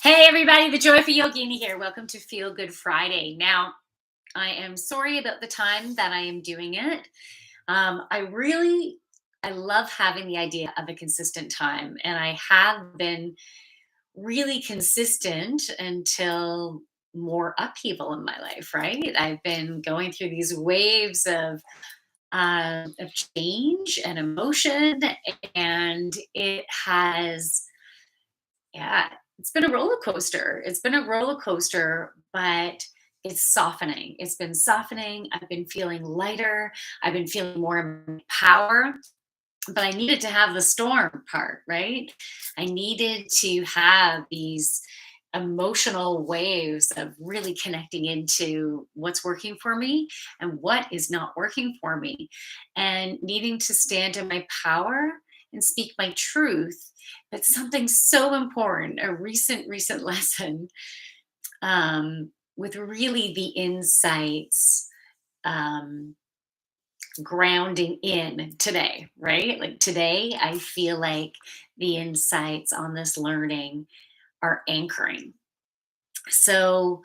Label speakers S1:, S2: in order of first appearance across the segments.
S1: Hey everybody, the Joyful Yogini here. Welcome to Feel Good Friday. Now, I am sorry about the time that I am doing it. I love having the idea of a consistent time, and I have been really consistent until more upheaval in my life. Right? I've been going through these waves of change and emotion, and yeah, it's been a roller coaster. It's been a roller coaster, but it's softening. It's been softening. I've been feeling lighter. I've been feeling more in my power, but I needed to have the storm part, right? I needed to have these emotional waves of really connecting into what's working for me and what is not working for me, and needing to stand in my power and speak my truth. But something so important, a recent lesson, with really the insights, um, grounding in today, right? Like today, I feel like the insights on this learning are anchoring. So,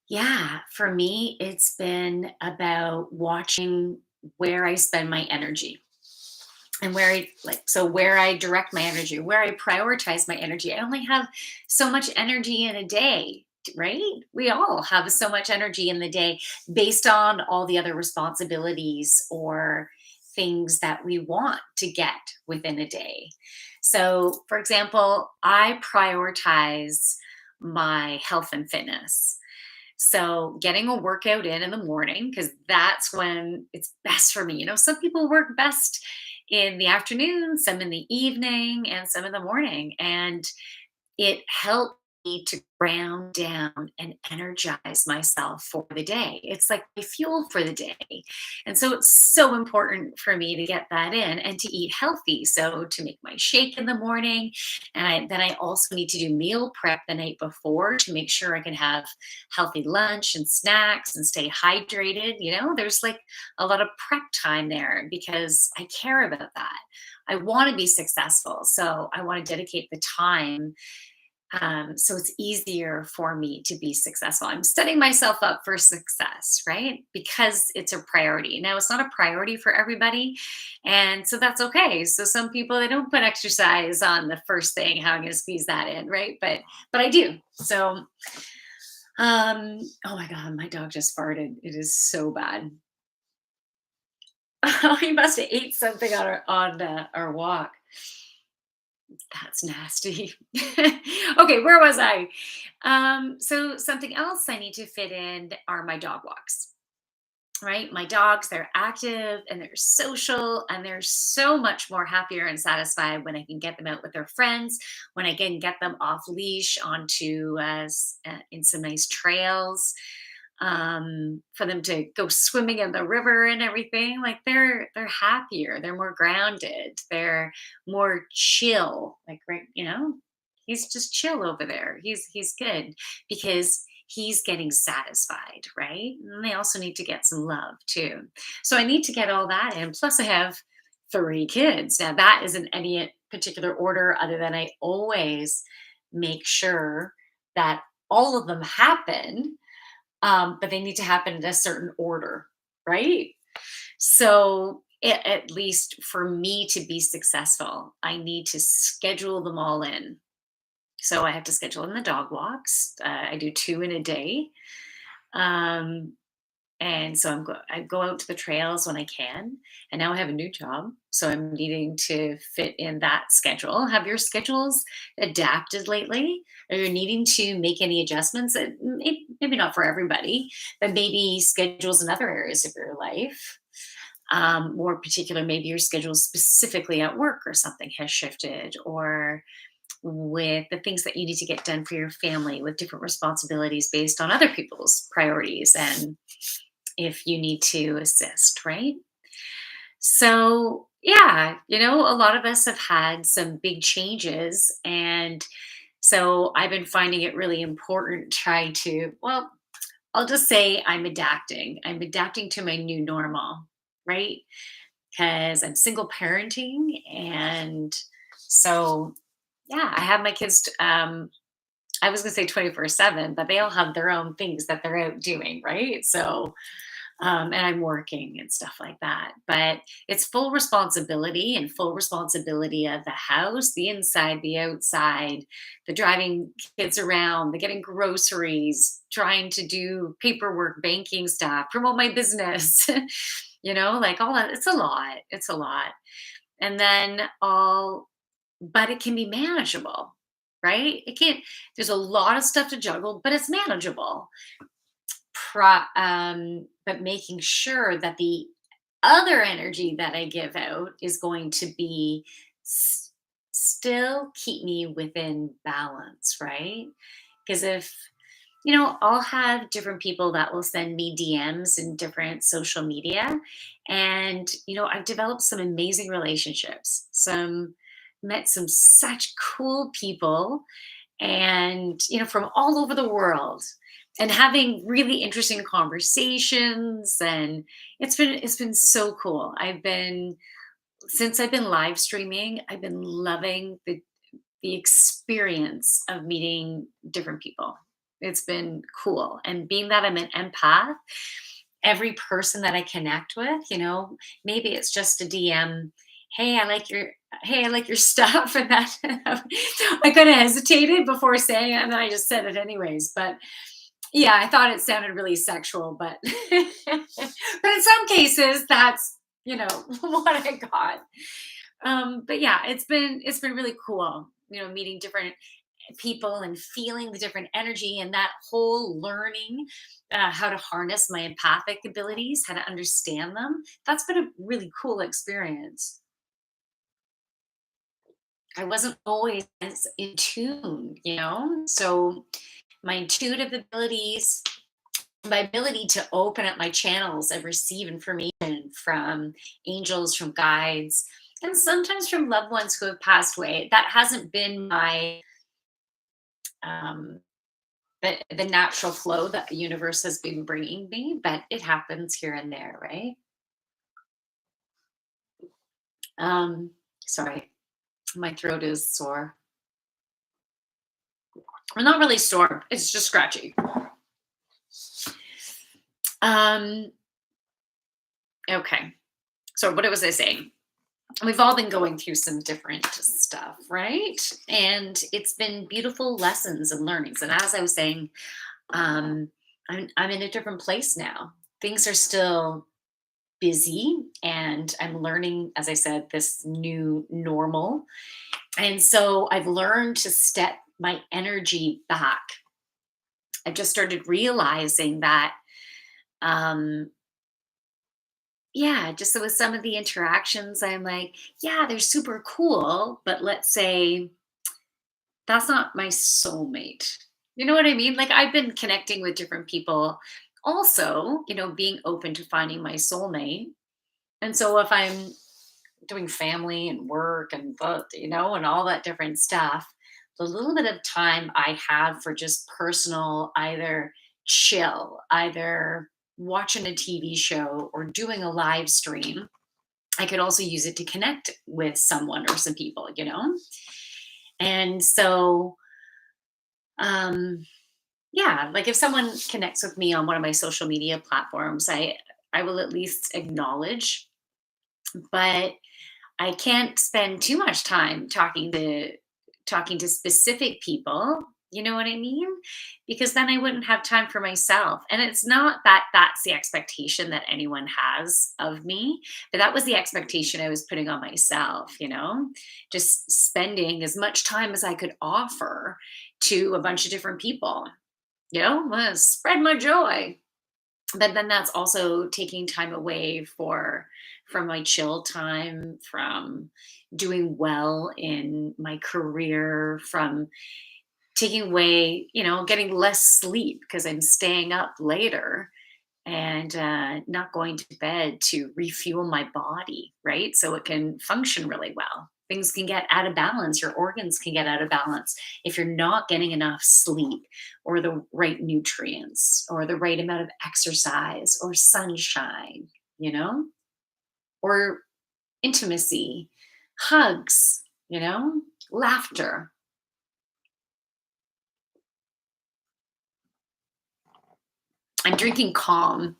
S1: yeah, for me, it's been about watching where I spend my energy and where I direct my energy, where I prioritize my energy. I only have so much energy in a day, right? We all have so much energy in the day based on all the other responsibilities or things that we want to get within a day. So, for example, I prioritize my health and fitness. So, getting a workout in the morning, because that's when it's best for me. Some people work best in the afternoon, some in the evening, and some in the morning. And it helped me to ground down and energize myself for the day. It's like my fuel for the day. And so it's so important for me to get that in and to eat healthy. So to make my shake in the morning. Then I also need to do meal prep the night before to make sure I can have healthy lunch and snacks and stay hydrated. There's like a lot of prep time there because I care about that. I want to be successful. So I want to dedicate the time, so it's easier for me to be successful. I'm setting myself up for success, right? Because it's a priority. Now, it's not a priority for everybody. And so that's okay. So some people, they don't put exercise on the first thing. How am I going to squeeze that in, right? But I do. So, oh my God, my dog just farted. It is so bad. He must have ate something on our walk. That's nasty. Okay, where was I? So something else I need to fit in are my dog walks, right? My dogs, they're active and they're social, and they're so much more happier and satisfied when I can get them out with their friends, when I can get them off leash onto in some nice trails, for them to go swimming in the river and everything. Like they're happier, they're more grounded, they're more chill. Like, right, he's just chill over there. He's good because he's getting satisfied, right? And they also need to get some love too. So I need to get all that in. Plus, I have 3 kids. Now that isn't any particular order, other than I always make sure that all of them happen, but they need to happen in a certain order, right? So, at least for me to be successful, I need to schedule them all in. So, I have to schedule in the dog walks. I do 2 in a day. Um, and so I go out to the trails when I can. And now I have a new job. So I'm needing to fit in that schedule. Have your schedules adapted lately? Are you needing to make any adjustments? Maybe not for everybody, but maybe schedules in other areas of your life. More particular, maybe your schedule specifically at work or something has shifted, or with the things that you need to get done for your family, with different responsibilities based on other people's priorities, and if you need to assist, right? So, yeah, a lot of us have had some big changes. And so I've been finding it really important trying to, well, I'll just say I'm adapting. I'm adapting to my new normal, right? Because I'm single parenting. And so, yeah, I have my kids I was gonna say 24/7, but they all have their own things that they're out doing, right? So, and I'm working and stuff like that. But it's full responsibility and full responsibility of the house, the inside, the outside, the driving kids around, the getting groceries, trying to do paperwork, banking stuff, promote my business, like all that. It's a lot. It's a lot. And then but it can be manageable, right? It can't, there's a lot of stuff to juggle, but it's manageable. But making sure that the other energy that I give out is going to be s- still keep me within balance, right? Because if I'll have different people that will send me DMs in different social media. And, I've developed some amazing relationships, met some such cool people and, from all over the world and having really interesting conversations. And it's been so cool. Since I've been live streaming, I've been loving the experience of meeting different people. It's been cool. And being that I'm an empath, every person that I connect with, maybe it's just a DM, hey, I like your stuff. And that I kind of hesitated before saying it, and then I just said it anyways. But yeah, I thought it sounded really sexual, but but in some cases that's what I got. But yeah, it's been really cool, meeting different people and feeling the different energy and that whole learning how to harness my empathic abilities, how to understand them. That's been a really cool experience. I wasn't always as in tune, So my intuitive abilities, my ability to open up my channels and receive information from angels, from guides, and sometimes from loved ones who have passed away. That hasn't been my um, the natural flow that the universe has been bringing me, but it happens here and there, right? Sorry, my throat is sore. Well, not really sore. It's just scratchy. Um, okay. So what was I saying? We've all been going through some different stuff, right? And it's been beautiful lessons and learnings. And as I was saying, um, I'm in a different place now. Things are still busy, and I'm learning, as I said, this new normal. And so I've learned to step my energy back. I've just started realizing that, um, yeah, just with some of the interactions, I'm like, yeah, they're super cool, but let's say that's not my soulmate. You know what I mean? Like I've been connecting with different people, also, being open to finding my soulmate. And so if I'm doing family and work and both, and all that different stuff, the little bit of time I have for just personal, either chill, either watching a TV show or doing a live stream, I could also use it to connect with someone or some people. And so, um, yeah, like if someone connects with me on one of my social media platforms, I will at least acknowledge, but I can't spend too much time talking to specific people. You know what I mean? Because then I wouldn't have time for myself. And it's not that that's the expectation that anyone has of me, but that was the expectation I was putting on myself, just spending as much time as I could offer to a bunch of different people, spread my joy. But then that's also taking time away from my chill time, from doing well in my career, from taking away, getting less sleep because I'm staying up later and not going to bed to refuel my body, right? So it can function really well. Things can get out of balance, your organs can get out of balance if you're not getting enough sleep or the right nutrients or the right amount of exercise or sunshine, you know, or intimacy, hugs, laughter. I'm drinking Calm.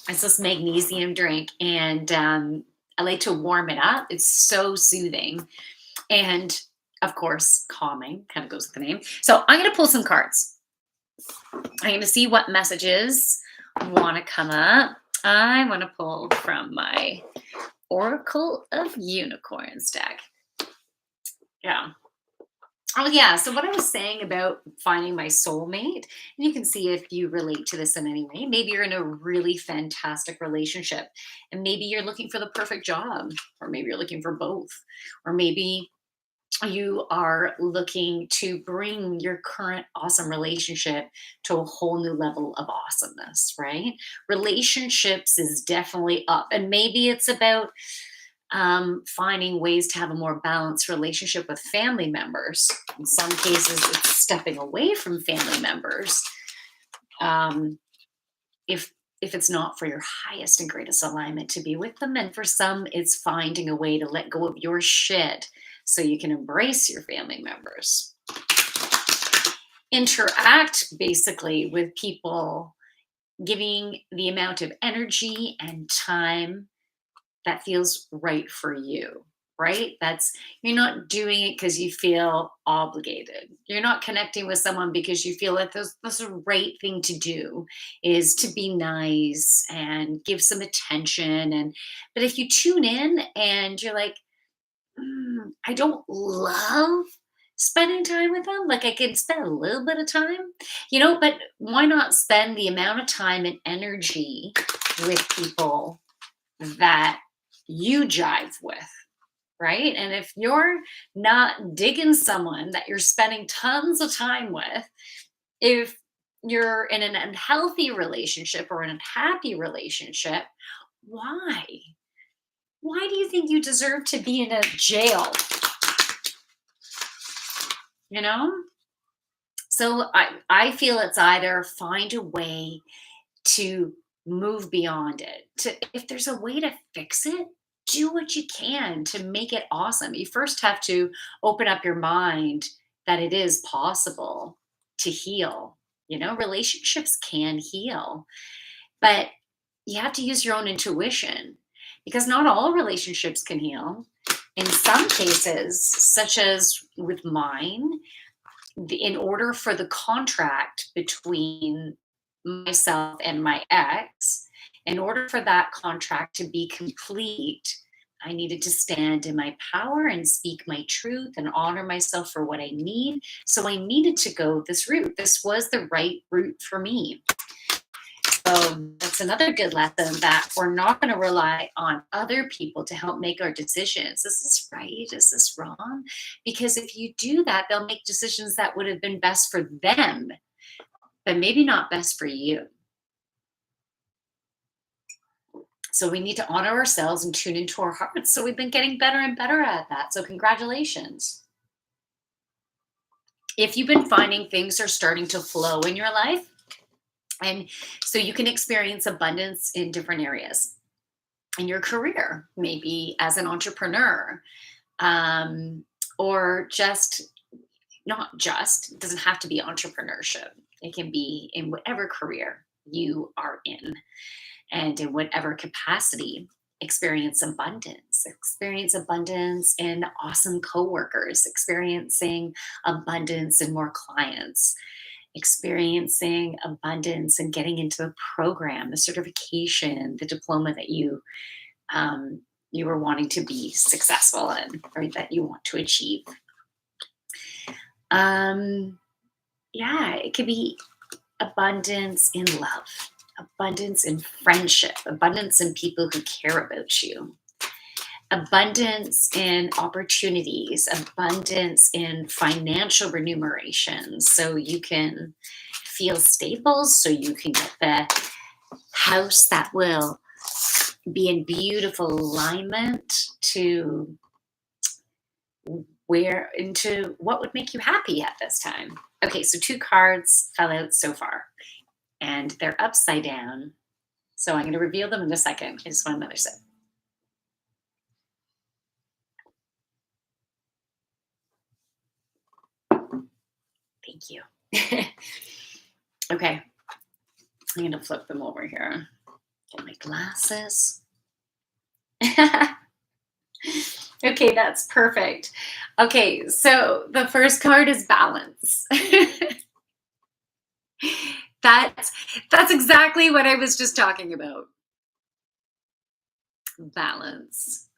S1: It's this magnesium drink, and I like to warm it up. It's so soothing and, of course, calming. Kind of goes with the name. So I'm going to pull some cards. I'm going to see what messages want to come up. I want to pull from my Oracle of Unicorns deck. Yeah. Oh, yeah. So, what I was saying about finding my soulmate, and you can see if you relate to this in any way. Maybe you're in a really fantastic relationship, and maybe you're looking for the perfect job, or maybe you're looking for both, or maybe you are looking to bring your current awesome relationship to a whole new level of awesomeness, right? Relationships is definitely up, and maybe it's about finding ways to have a more balanced relationship with family members. In some cases, it's stepping away from family members. Um, if if it's not for your highest and greatest alignment to be with them, and for some, it's finding a way to let go of your shit so you can embrace your family members. Interact basically with people, giving the amount of energy and time that feels right for you, right? That's You're not doing it because you feel obligated. You're not connecting with someone because you feel that that's the right thing to do, is to be nice and give some attention. And but if you tune in and you're like, I don't love spending time with them. Like I can spend a little bit of time, but why not spend the amount of time and energy with people that you jive with, right? And if you're not digging someone that you're spending tons of time with, if you're in an unhealthy relationship or an unhappy relationship, why? Why do you think you deserve to be in a jail? You know? So I feel it's either find a way to move beyond it. If there's a way to fix it, do what you can to make it awesome. You first have to open up your mind that it is possible to heal. Relationships can heal, but you have to use your own intuition, because not all relationships can heal. In some cases, such as with mine, in order for the contract between myself and my ex, in order for that contract to be complete, I needed to stand in my power and speak my truth and honor myself for what I need. So I needed to go this route. This was the right route for me. So that's another good lesson, that we're not going to rely on other people to help make our decisions. Is this right? Is this wrong? Because if you do that, they'll make decisions that would have been best for them, but maybe not best for you. So we need to honor ourselves and tune into our hearts. So we've been getting better and better at that. So congratulations. If you've been finding things are starting to flow in your life, and so you can experience abundance in different areas in your career, maybe as an entrepreneur, or just not just, it doesn't have to be entrepreneurship. It can be in whatever career you are in, and in whatever capacity. Experience abundance in awesome coworkers, experiencing abundance in more clients, experiencing abundance and getting into the program, the certification, the diploma that you were wanting to be successful in, or that you want to achieve. Yeah, it could be abundance in love, abundance in friendship, abundance in people who care about you, abundance in opportunities, abundance in financial remuneration, so you can feel stable, so you can get the house that will be in beautiful alignment to into what would make you happy at this time. Okay, so 2 cards fell out so far, and they're upside down. So I'm going to reveal them in a second. I just want another sip. Thank you. Okay. I'm going to flip them over here. Get my glasses. Okay, that's perfect. Okay, so the first card is balance. that's that's exactly what I was just talking about. Balance.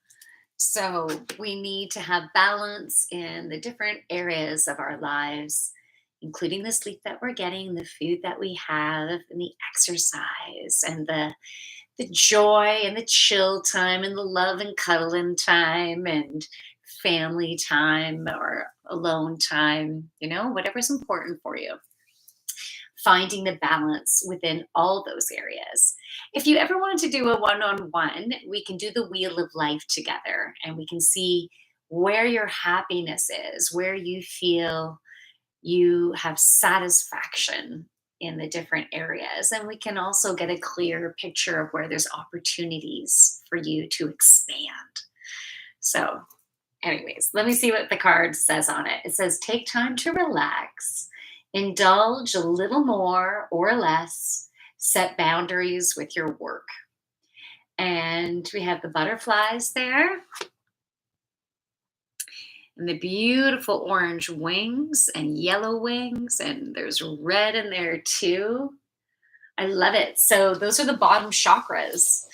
S1: So we need to have balance in the different areas of our lives, including the sleep that we're getting, the food that we have, and the exercise, and the joy and the chill time and the love and cuddling time and family time or alone time, whatever's important for you. Finding the balance within all those areas. If you ever wanted to do a one on one, we can do the wheel of life together and we can see where your happiness is, where you feel you have satisfaction in the different areas. And we can also get a clear picture of where there's opportunities for you to expand. So, anyways, let me see what the card says on it. It says, take time to relax, indulge a little more or less, set boundaries with your work. And we have the butterflies there and the beautiful orange wings and yellow wings, and there's red in there too. I love it. So those are the bottom chakras.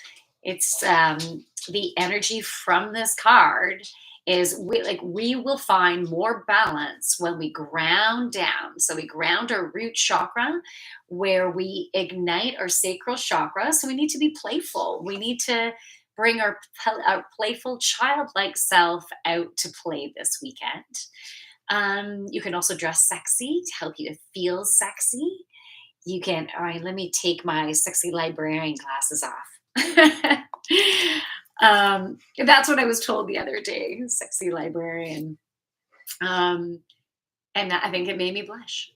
S1: It's the energy from this card is we will find more balance when we ground down. So we ground our root chakra where we ignite our sacral chakra. So we need to be playful. We need to bring our playful childlike self out to play this weekend. You can also dress sexy to help you to feel sexy. You can, all right, let me take my sexy librarian glasses off. That's what I was told the other day, sexy librarian. And I think it made me blush.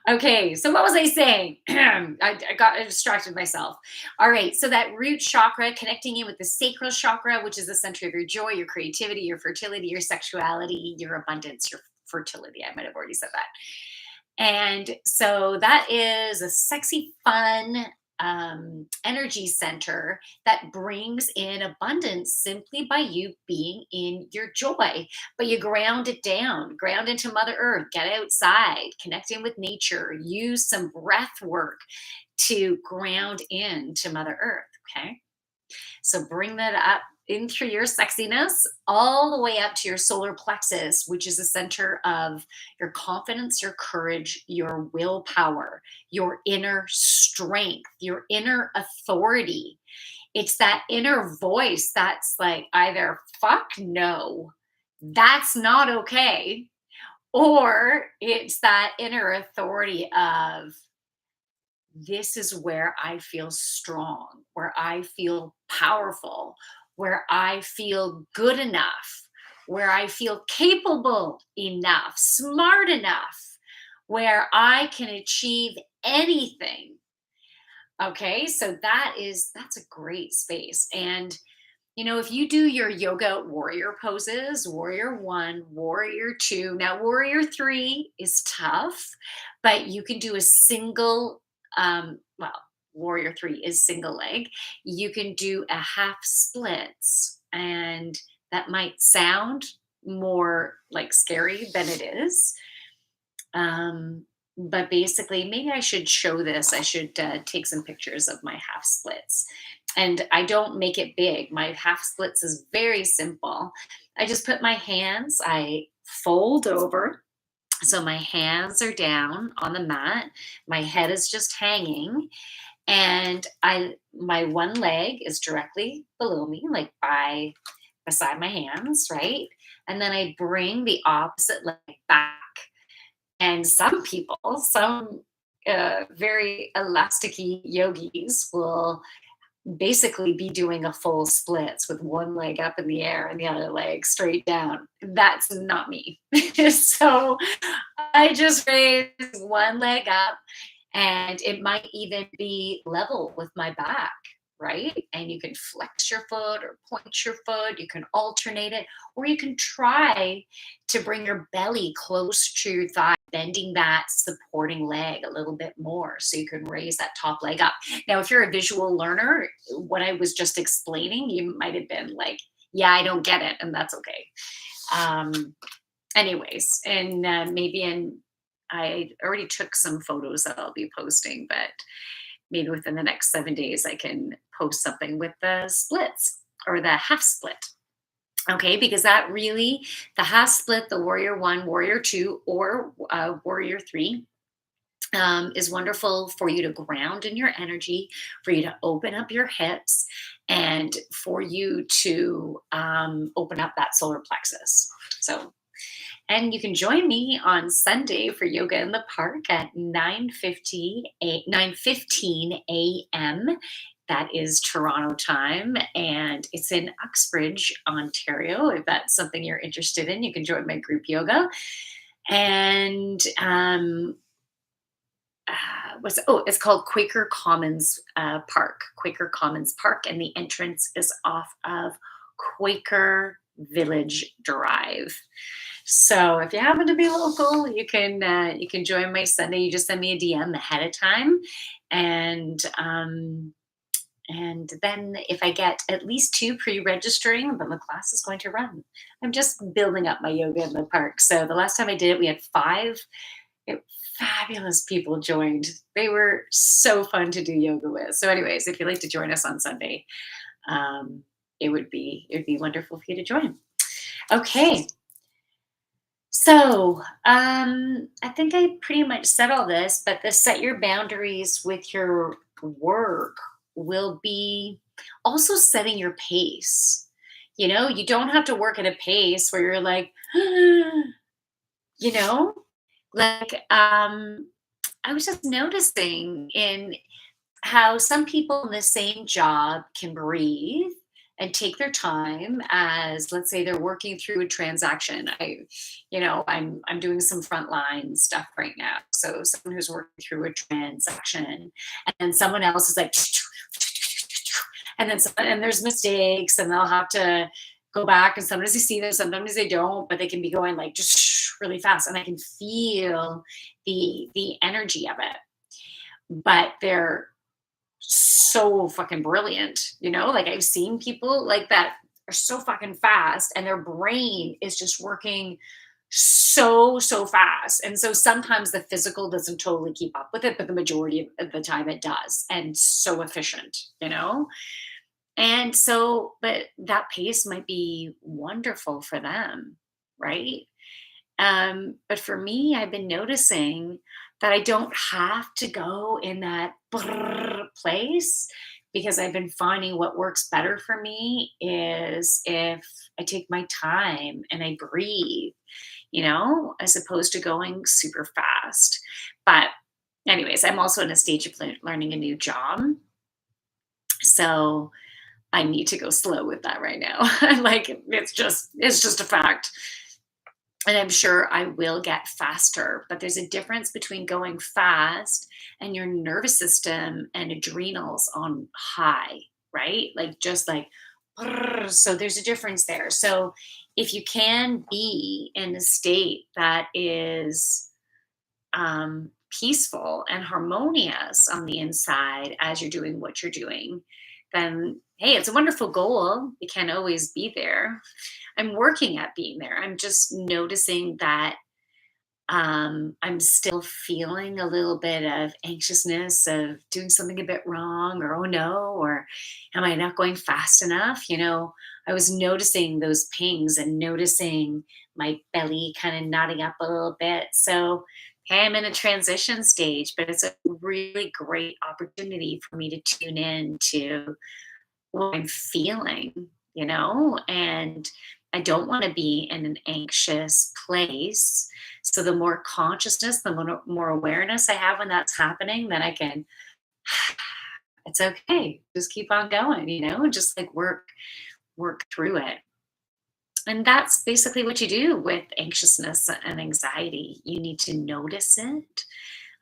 S1: Okay, so what was I saying? I distracted myself. All right, so that root chakra connecting in with the sacral chakra, which is the center of your joy, your creativity, your fertility, your sexuality, your abundance, your fertility. I might have already said that. And so that is a sexy, fun energy center that brings in abundance simply by you being in your joy. But you ground it down, ground into Mother Earth, get outside, connect in with nature, use some breath work to ground into Mother Earth. Okay. So bring that up in through your sexiness all the way up to your solar plexus, which is the center of your confidence, your courage, your willpower, your inner strength, your inner authority. It's that inner voice that's like either fuck no, that's not okay, or it's that inner authority of this is where I feel strong, where I feel powerful, where I feel good enough, where I feel capable enough, smart enough, where I can achieve anything. Okay, so that's a great space. And if you do your yoga warrior poses, warrior one, warrior two, now warrior three is tough, but you can do a single, well, warrior three is single leg. You can do a half splits, and that might sound more like scary than it is. But basically, maybe I should show this. I should take some pictures of my half splits. And I don't make it big. My half splits is very simple. I just put my hands, I fold over. So my hands are down on the mat. My head is just hanging. And my one leg is directly below me, like beside my hands, right? And then I bring the opposite leg back. And some very elasticy yogis will basically be doing a full splits with one leg up in the air and the other leg straight down. That's not me. So I just raise one leg up and it might even be level with my back. right? And you can flex your foot or point your foot, you can alternate it, or you can try to bring your belly close to your thigh, bending that supporting leg a little bit more so you can raise that top leg up. Now, if you're a visual learner, what I was just explaining, you might have been like, yeah, I don't get it, and that's okay. Um, anyways, and maybe in I already took some photos that I'll be posting, but maybe within the next 7 days I can post something with the splits or the half split. Okay, because that really, the half split, the warrior one, warrior two, or warrior three, is wonderful for you to ground in your energy, for you to open up your hips, and for you to open up that solar plexus. So, and you can join me on Sunday for yoga in the park at 9:15 a.m. That is Toronto time, and it's in Uxbridge, Ontario. If that's something you're interested in, you can join my group yoga. And it's called Quaker Commons Park, Quaker Commons Park, and the entrance is off of Quaker Village Drive. So if you happen to be local, you can join my Sunday. You just send me a DM ahead of time, and then if I get at least two pre-registering, then the class is going to run. I'm just building up my yoga in the park. So the last time I did it, we had five it- fabulous people joined. They were so fun to do yoga with. So, anyways, if you'd like to join us on Sunday, um, it'd be wonderful for you to join. Okay, so I think I pretty much said all this, but the set your boundaries with your work will be also setting your pace. You don't have to work at a pace where you're like, you know, like I was just noticing in how some people in the same job can breathe and take their time as, let's say, they're working through a transaction. I'm doing some frontline stuff right now, so someone who's working through a transaction, and then someone else is like and there's mistakes, and they'll have to go back, and sometimes you see them, sometimes they don't, but they can be going like just really fast, and I can feel the energy of it, but they're so fucking brilliant, like I've seen people like that are so fucking fast, and their brain is just working so fast, and so sometimes the physical doesn't totally keep up with it, but the majority of the time it does, and so efficient. And so, but that pace might be wonderful for them, right? But for me, I've been noticing that I don't have to go in that place, because I've been finding what works better for me is if I take my time and I breathe, as opposed to going super fast. But, anyways, I'm also in a stage of learning a new job. So I need to go slow with that right now. Like it's just a fact. And I'm sure I will get faster, but there's a difference between going fast and your nervous system and adrenals on high, right? Like just like brrr. So there's a difference there. So if you can be in a state that is peaceful and harmonious on the inside as you're doing what you're doing, then hey, it's a wonderful goal. You can't always be there. I'm working at being there. I'm just noticing that I'm still feeling a little bit of anxiousness of doing something a bit wrong, or oh no, or am I not going fast enough? I was noticing those pings and noticing my belly kind of nodding up a little bit. So, hey, I'm in a transition stage, but it's a really great opportunity for me to tune in to what I'm feeling, and I don't want to be in an anxious place. So the more consciousness, the more awareness I have when that's happening, then I can, it's okay. Just keep on going, just like work through it. And that's basically what you do with anxiousness and anxiety. You need to notice it,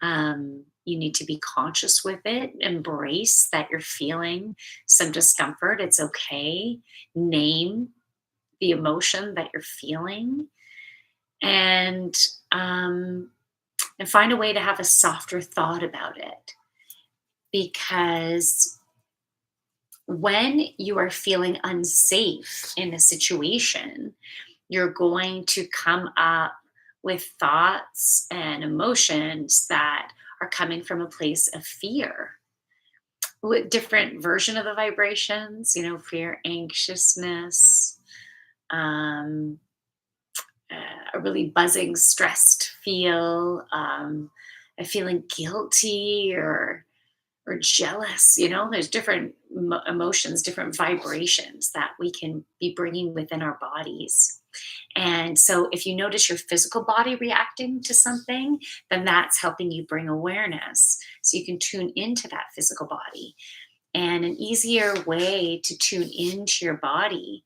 S1: You need to be conscious with it, embrace that you're feeling some discomfort. It's okay. Name the emotion that you're feeling, and um, and find a way to have a softer thought about it, because when you are feeling unsafe in a situation, you're going to come up with thoughts and emotions that are coming from a place of fear, with different version of the vibrations, fear, anxiousness, um, a really buzzing, stressed feel, a feeling guilty or jealous. There's different emotions, different vibrations that we can be bringing within our bodies. And so if you notice your physical body reacting to something, then that's helping you bring awareness so you can tune into that physical body. And an easier way to tune into your body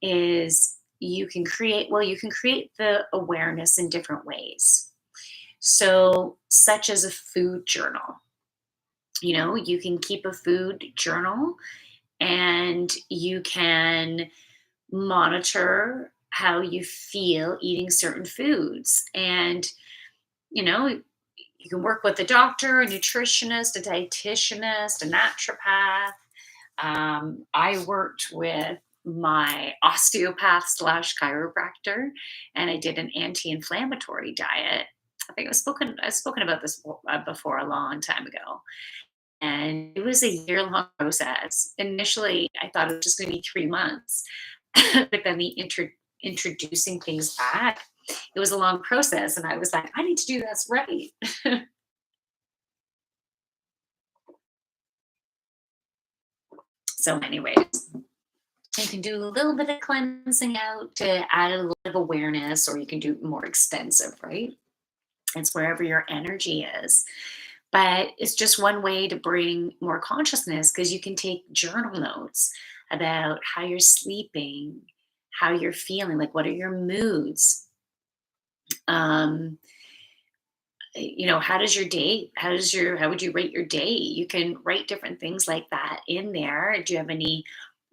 S1: is you can create the awareness in different ways. So, such as a food journal. You can keep a food journal, and you can monitor how you feel eating certain foods. And, you know, you can work with a doctor, a nutritionist, a dietitianist, a naturopath. I worked with my osteopath slash chiropractor, and I did an anti-inflammatory diet. I think I've spoken about this before a long time ago, and it was a year-long process. Initially, I thought it was just going to be 3 months, but then introducing things back, it was a long process, and I was like, I need to do this right. So, anyways, you can do a little bit of cleansing out to add a little bit of awareness, or you can do more extensive, right? It's wherever your energy is. But it's just one way to bring more consciousness, because you can take journal notes about how you're sleeping, how you're feeling, like what are your moods? Um, how would you rate your day? You can write different things like that in there. Do you have any,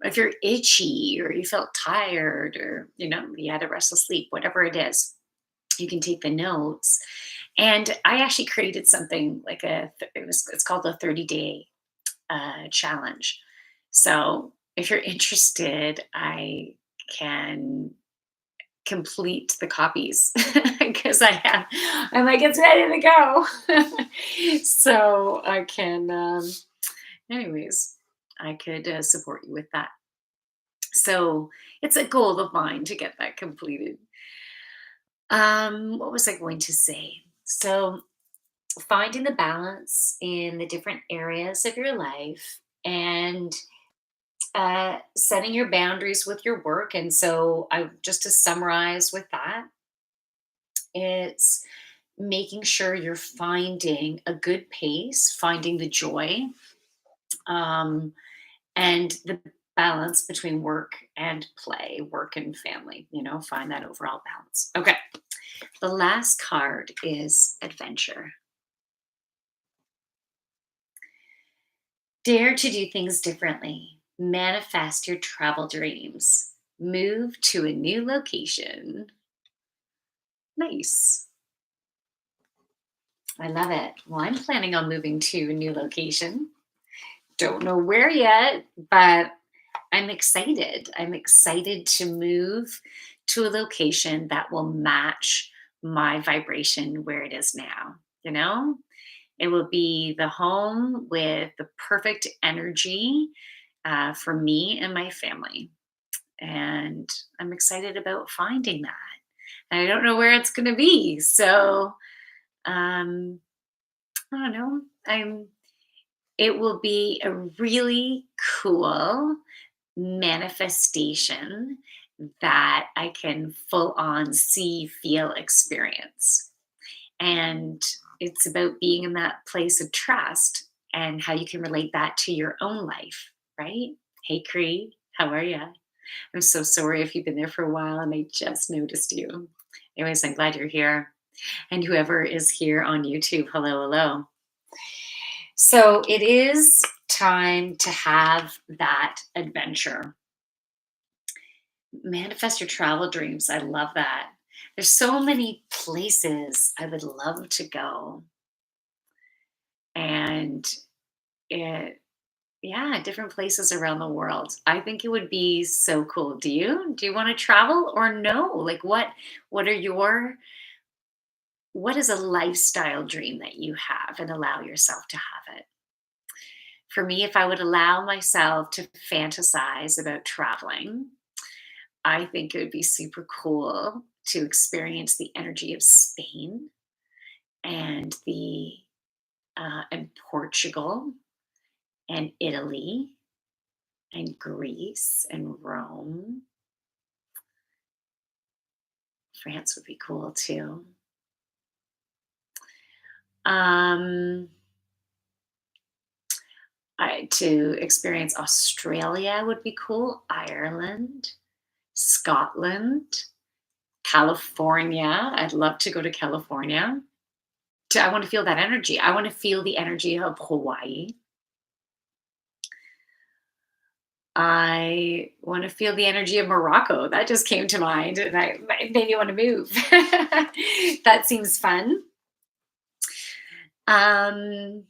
S1: if you're itchy or you felt tired, or you had a restless sleep, whatever it is, you can take the notes. And I actually created something like it's called the 30-day challenge. So if you're interested, I can complete the copies because I'm like, it's ready to go. So I can, anyways, I could support you with that. So it's a goal of mine to get that completed. What was I going to say? So finding the balance in the different areas of your life, and setting your boundaries with your work. And so, I just to summarize with that, it's making sure you're finding a good pace, finding the joy, um, and the balance between work and play, work and family. Find that overall balance. Okay. The last card is adventure. Dare to do things differently. Manifest your travel dreams. Move to a new location. Nice. I love it. Well, I'm planning on moving to a new location. Don't know where yet, but I'm excited. I'm excited to move to a location that will match my vibration where it is now. You know, it will be the home with the perfect energy for me and my family. And I'm excited about finding that. And I don't know where it's going to be. So, um, I don't know. It will be a really cool manifestation that I can full on see, feel, experience. And it's about being in that place of trust and how you can relate that to your own life, right? Hey, Cree, how are you? I'm so sorry if you've been there for a while and I just noticed you. Anyways, I'm glad you're here. And whoever is here on YouTube, hello, hello. So it is time to have that adventure. Manifest your travel dreams. I love that. There's so many places I would love to go. And it, yeah, different places around the world. I think it would be so cool. Do you? Do you want to travel or no? Like what are your what is a lifestyle dream that you have and allow yourself to have it? For me, if I would allow myself to fantasize about traveling, I think it would be super cool to experience the energy of Spain and the and Portugal and Italy and Greece and Rome. France would be cool too. Um, to experience Australia would be cool. Ireland, Scotland, California. I'd love to go to California. I want to feel that energy. I want to feel the energy of Hawaii. I want to feel the energy of Morocco. That just came to mind, and it made me want to move. That seems fun. Um,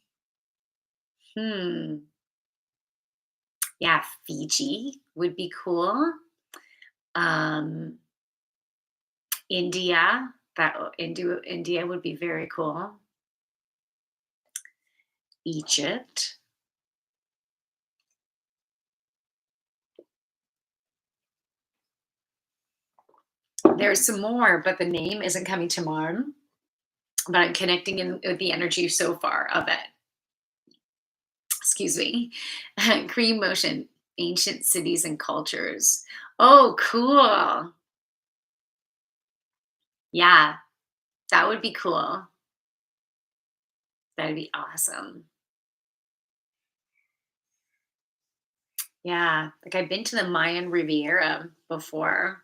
S1: hmm. Yeah, Fiji would be cool. Um, India. India would be very cool. Egypt. There's some more, but the name isn't coming to mind. But I'm connecting in with the energy so far of it. Excuse me. Cream motion, ancient cities and cultures. Oh, cool. Yeah, that would be cool. That'd be awesome. Yeah, like I've been to the Mayan Riviera before,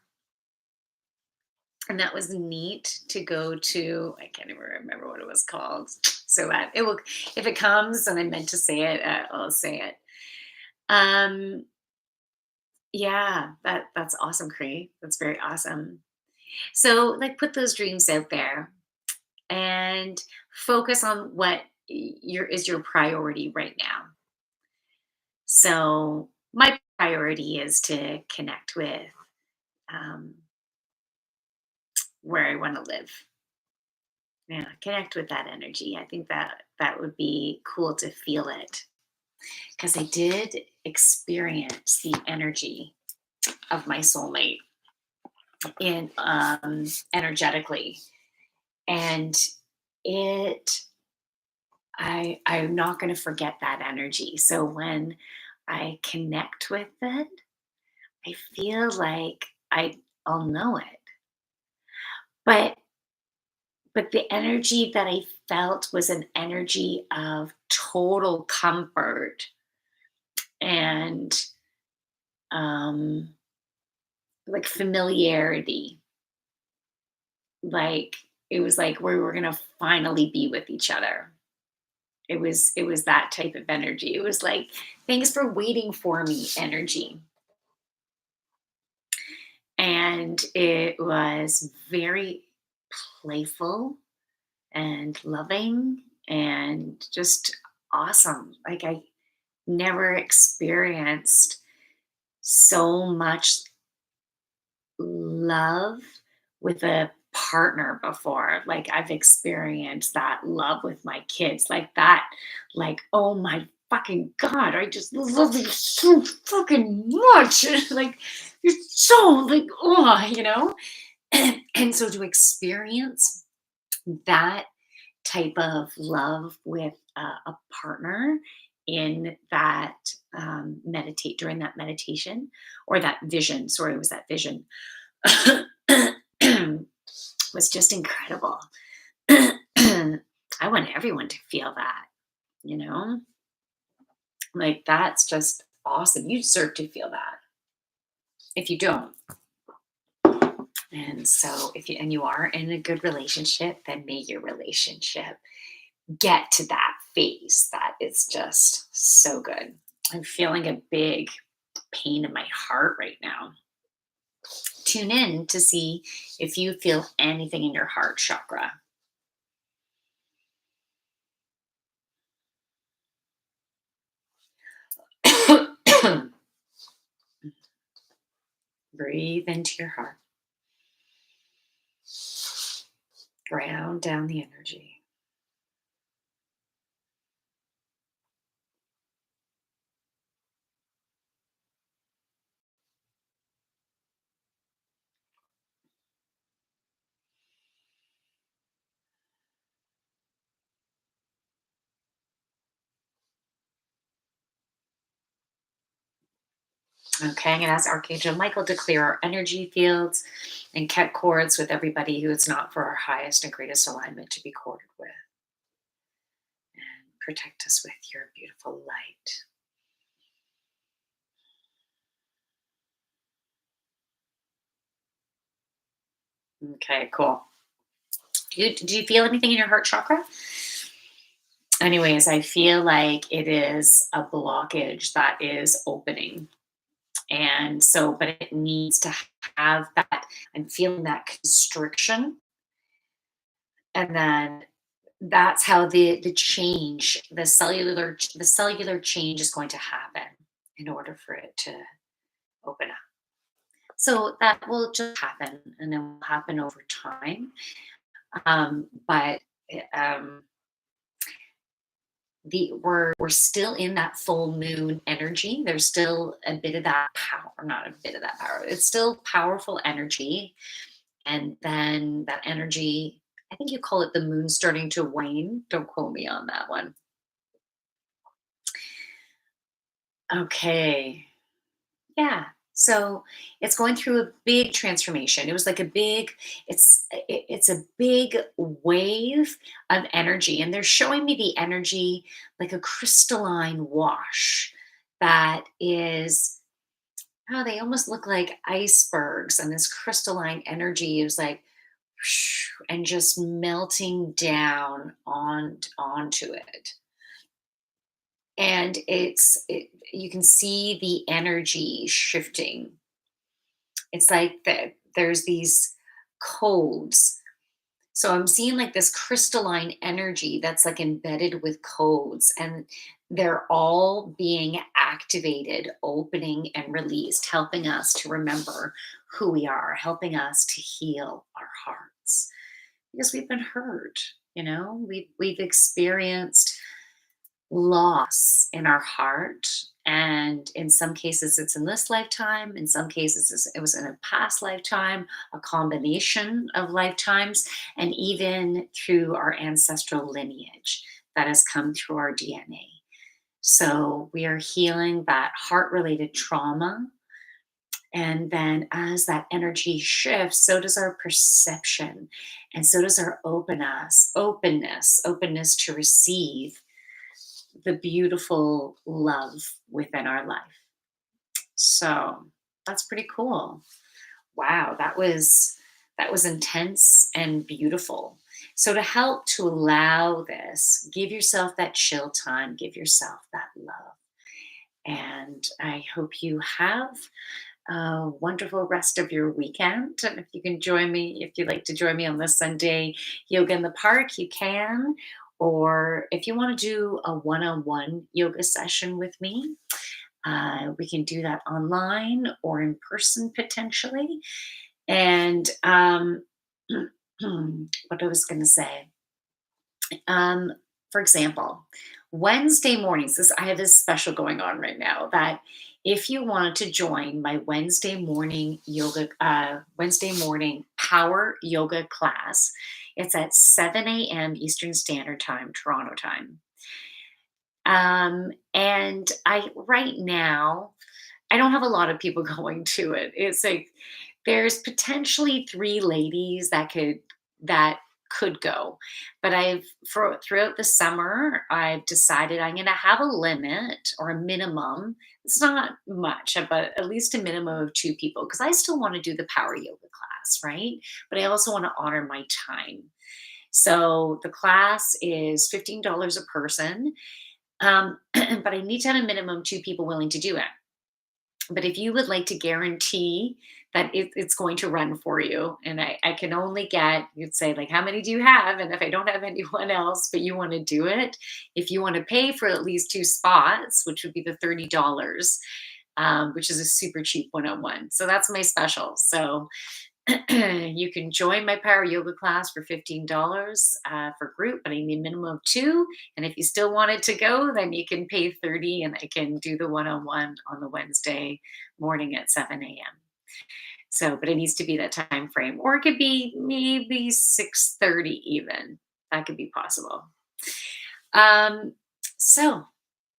S1: and that was neat to go to. I can't even remember what it was called. So that it will, if it comes, and I meant to say it, I'll say it. Um, yeah, that's awesome, Cree. That's very awesome. So, like, put those dreams out there and focus on what your priority right now. So, my priority is to connect with um, where I want to live. Yeah, connect with that energy. I think that would be cool to feel it because I did experience the energy of my soulmate in energetically, and it I'm not going to forget that energy. So when I connect with it, I feel like I'll know it. But the energy that I felt was an energy of total comfort and um like familiarity. Like it was like we were going to finally be with each other. It was that type of energy. It was like thanks for waiting for me energy. And it was very playful and loving and just awesome. Like I never experienced so much love with a partner before. Like I've experienced that love with my kids, like that, like, oh my fucking God, I just love you so fucking much. Like, you're so, like, oh, And so to experience that type of love with a partner in that meditate during that meditation or that vision, sorry, it was that vision, was just incredible. I want everyone to feel that, you know? Like that's just awesome. You deserve to feel that. If you don't, And so if you and you are in a good relationship, then may your relationship get to that phase that is just so good. I'm feeling a big pain in my heart right now. Tune in to see if you feel anything in your heart chakra. Breathe into your heart. Ground down the energy. Okay, I'm going to ask Archangel Michael to clear our energy fields and cut cords with everybody who is not for our highest and greatest alignment to be corded with. And protect us with your beautiful light. Okay, cool. Do you feel anything in your heart chakra? Anyways, I feel like it is a blockage that is opening. And so, but it needs to have that. I'm feeling that constriction. And then that's how the change, the cellular change is going to happen in order for it to open up. So that will just happen and it will happen over time. But um, we're still in that full moon energy. There's still a bit of that power, not a bit of that power. It's still powerful energy. And then that energy, I think you call it the moon starting to wane. Don't quote me on that one. Okay. Yeah. So it's going through a big transformation. It was like a big, it's a big wave of energy. And they're showing me the energy like a crystalline wash that is, oh, they almost look like icebergs. And this crystalline energy is like and just melting down onto it. And you can see the energy shifting. It's like there's these codes. So I'm seeing like this crystalline energy that's like embedded with codes, and they're all being activated, opening and released, helping us to remember who we are, helping us to heal our hearts because we've been hurt. We've experienced loss in our heart. And in some cases, it's in this lifetime. In some cases, it was in a past lifetime, a combination of lifetimes, and even through our ancestral lineage that has come through our DNA. So we are healing that heart related trauma. And then as that energy shifts, so does our perception. And so does our openness to receive the beautiful love within our life. So that's pretty cool. Wow, that was intense and beautiful. So to help to allow this, give yourself that chill time, give yourself that love. And I hope you have a wonderful rest of your weekend. And if you can join me, if you'd like to join me on this Sunday yoga in the park, you can. Or if you want to do a one on one yoga session with me, we can do that online or in person potentially. And what I was going to say, um, for example, Wednesday mornings, I have this special going on right now that if you wanted to join my Wednesday morning power yoga class, it's at 7 a.m. Eastern Standard Time, Toronto time. And right now, I don't have a lot of people going to it. It's like there's potentially three ladies that could go, but throughout the summer I've decided I'm going to have a limit or a minimum. It's not much, but at least a minimum of two people because I still want to do the power yoga class. class, right? But I also want to honor my time. So the class is $15 a person, but I need to have a minimum two people willing to do it. But if you would like to guarantee that it's going to run for you, and I can only get, you'd say, like, how many do you have? And if I don't have anyone else, but you want to do it, if you want to pay for at least two spots, which would be the $30, which is a super cheap one-on-one. So that's my special. So you can join my power yoga class for $15 for group, but I need a minimum of two. And if you still wanted to go, then you can pay 30 and I can do the one-on-one on the Wednesday morning at 7 a.m. So, but it needs to be that time frame, or it could be maybe 6:30 even. That could be possible. Um, so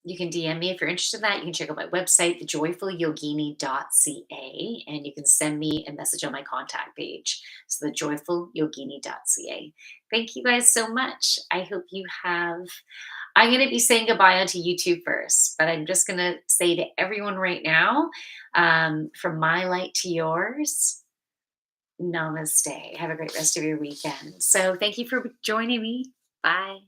S1: you can DM me if you're interested in that. You can check out my website, thejoyfulyogini.ca, and you can send me a message on my contact page. So thejoyfulyogini.ca. Thank you guys so much. I hope you have. I'm going to be saying goodbye onto YouTube first, but I'm just going to say to everyone right now, from my light to yours, namaste. Have a great rest of your weekend. So thank you for joining me. Bye.